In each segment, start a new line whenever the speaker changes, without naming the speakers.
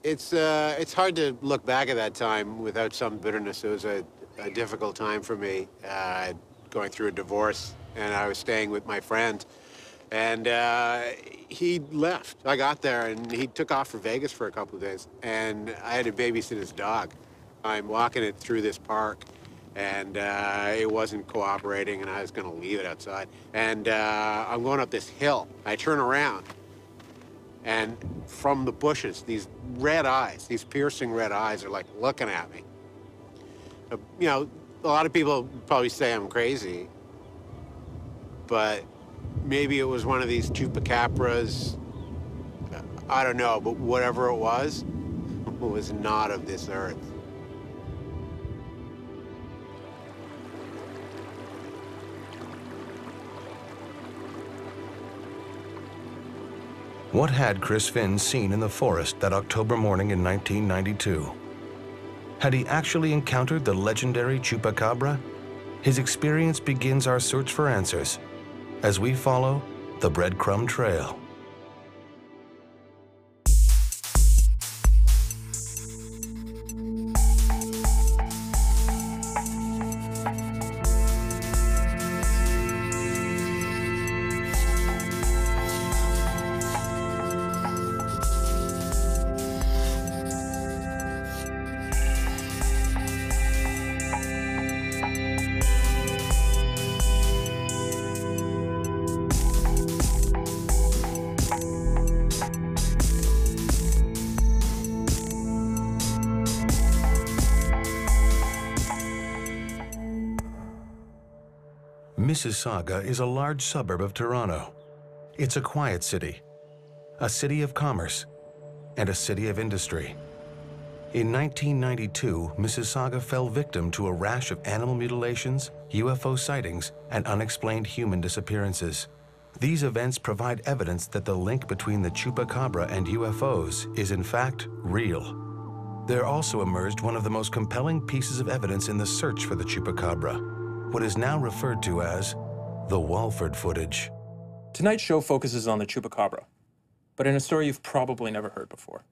It's hard to look back at that time without some bitterness. It was a difficult time for me, going through a divorce, and I was staying with my friend, and he left. I got there, and he took off for Vegas for a couple of days, and I had to babysit his dog. I'm walking it through this park, and it wasn't cooperating, and I was going to leave it outside. And I'm going up this hill. I turn around, and from the bushes, these red eyes, these piercing red eyes are like looking at me. You know, a lot of people probably say I'm crazy, but maybe it was one of these chupacabras. I don't know, but whatever it was not of this earth.
What had Chris Finn seen in the forest that October morning in 1992? Had he actually encountered the legendary Chupacabra? His experience begins our search for answers as we follow the Breadcrumb Trail. Mississauga is a large suburb of Toronto. It's a quiet city, a city of commerce, and a city of industry. In 1992, Mississauga fell victim to a rash of animal mutilations, UFO sightings, and unexplained human disappearances. These events provide evidence that the link between the Chupacabra and UFOs is in fact real. There also emerged one of the most compelling pieces of evidence in the search for the Chupacabra, what is now referred to as the Walford footage.
Tonight's show focuses on the Chupacabra, but in a story you've probably never heard before.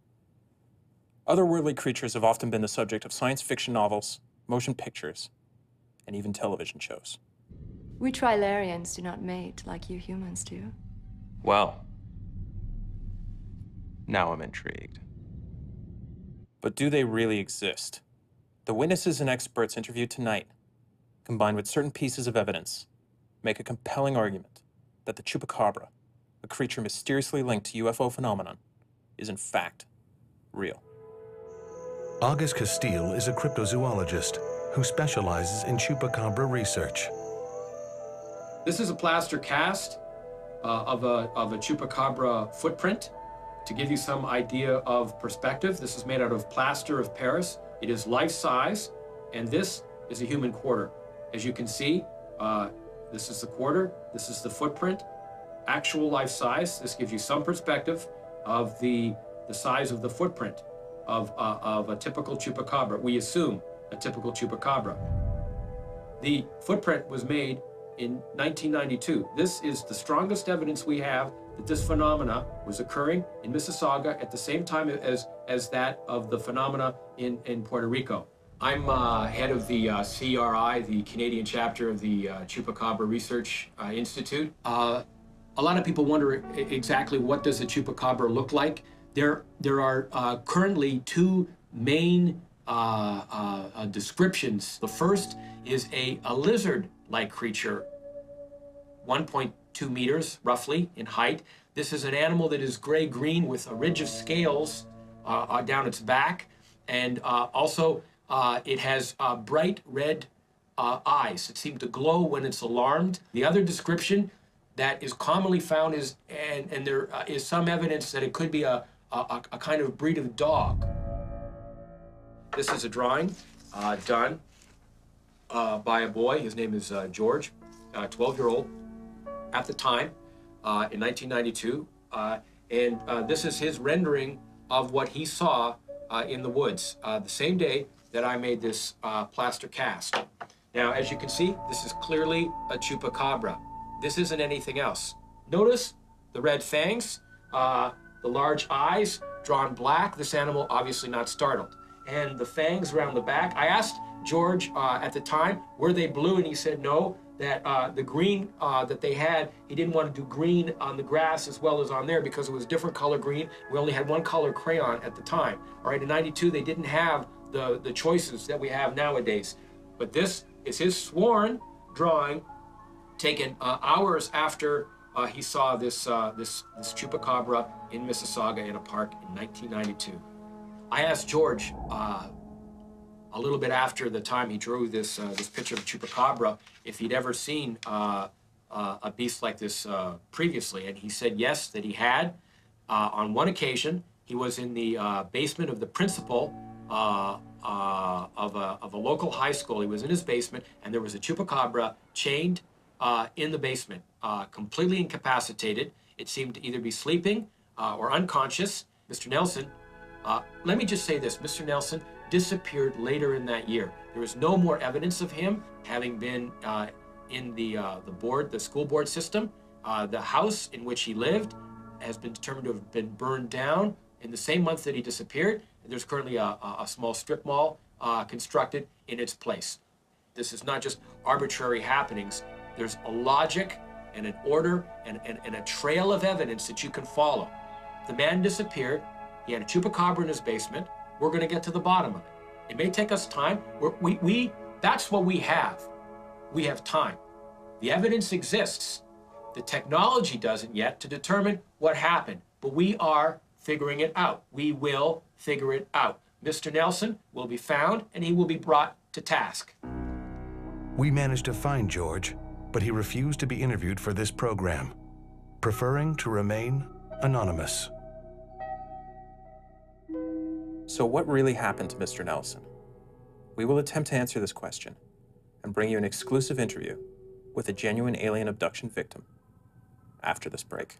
Otherworldly creatures have often been the subject of science fiction novels, motion pictures, and even television shows.
We Trilarians do not mate like you humans do.
Well, now I'm intrigued.
But do they really exist? The witnesses and experts interviewed tonight, combined with certain pieces of evidence, make a compelling argument that the Chupacabra, a creature mysteriously linked to UFO phenomenon, is in fact real.
August Castile is a cryptozoologist who specializes in Chupacabra research.
This is a plaster cast of a Chupacabra footprint. To give you some idea of perspective, this is made out of plaster of Paris. It is life-size, and this is a human quarter. As you can see, this is the quarter, this is the footprint, actual life size. This gives you some perspective of the size of the footprint of a typical Chupacabra. We assume a typical Chupacabra. The footprint was made in 1992. This is the strongest evidence we have that this phenomena was occurring in Mississauga at the same time as that of the phenomena in Puerto Rico. I'm head of the CRI, the Canadian chapter of the Chupacabra Research Institute. A lot of people wonder exactly what does a Chupacabra look like. There are currently two main descriptions. The first is a lizard-like creature, 1.2 meters roughly in height. This is an animal that is gray-green with a ridge of scales down its back, and also it has bright red eyes that seem to glow when it's alarmed. The other description that is commonly found is, and there is some evidence that it could be a kind of breed of dog. This is a drawing done by a boy. His name is George, 12-year-old at the time in 1992. And this is his rendering of what he saw in the woods the same day that I made this plaster cast. Now, as you can see, this is clearly a Chupacabra. This isn't anything else. Notice the red fangs, the large eyes, drawn black. This animal obviously not startled. And the fangs around the back, I asked George at the time, were they blue? And he said no, that the green that they had, he didn't want to do green on the grass as well as on there because it was different color green. We only had one color crayon at the time. All right, in '92, they didn't have the choices that we have nowadays. But this is his sworn drawing taken hours after he saw this Chupacabra in Mississauga in a park in 1992. I asked George a little bit after the time he drew this picture of Chupacabra if he'd ever seen a beast like this previously, and he said yes, that he had. On one occasion, he was in the basement of the principal of a local high school. He was in his basement, and there was a Chupacabra chained in the basement, completely incapacitated. It seemed to either be sleeping or unconscious. Mr. Nelson, let me just say this, Mr. Nelson disappeared later in that year. There was no more evidence of him having been in the school board system. The house in which he lived has been determined to have been burned down in the same month that he disappeared. There's currently a small strip mall constructed in its place. This is not just arbitrary happenings. There's a logic and an order and a trail of evidence that you can follow. The man disappeared. He had a Chupacabra in his basement. We're going to get to the bottom of it. It may take us time. That's what we have. We have time. The evidence exists. The technology doesn't yet to determine what happened, but we are figuring it out. We will figure it out. Mr. Nelson will be found and he will be brought to task.
We managed to find George, but he refused to be interviewed for this program, preferring to remain anonymous.
So what really happened to Mr. Nelson? We will attempt to answer this question and bring you an exclusive interview with a genuine alien abduction victim after this break.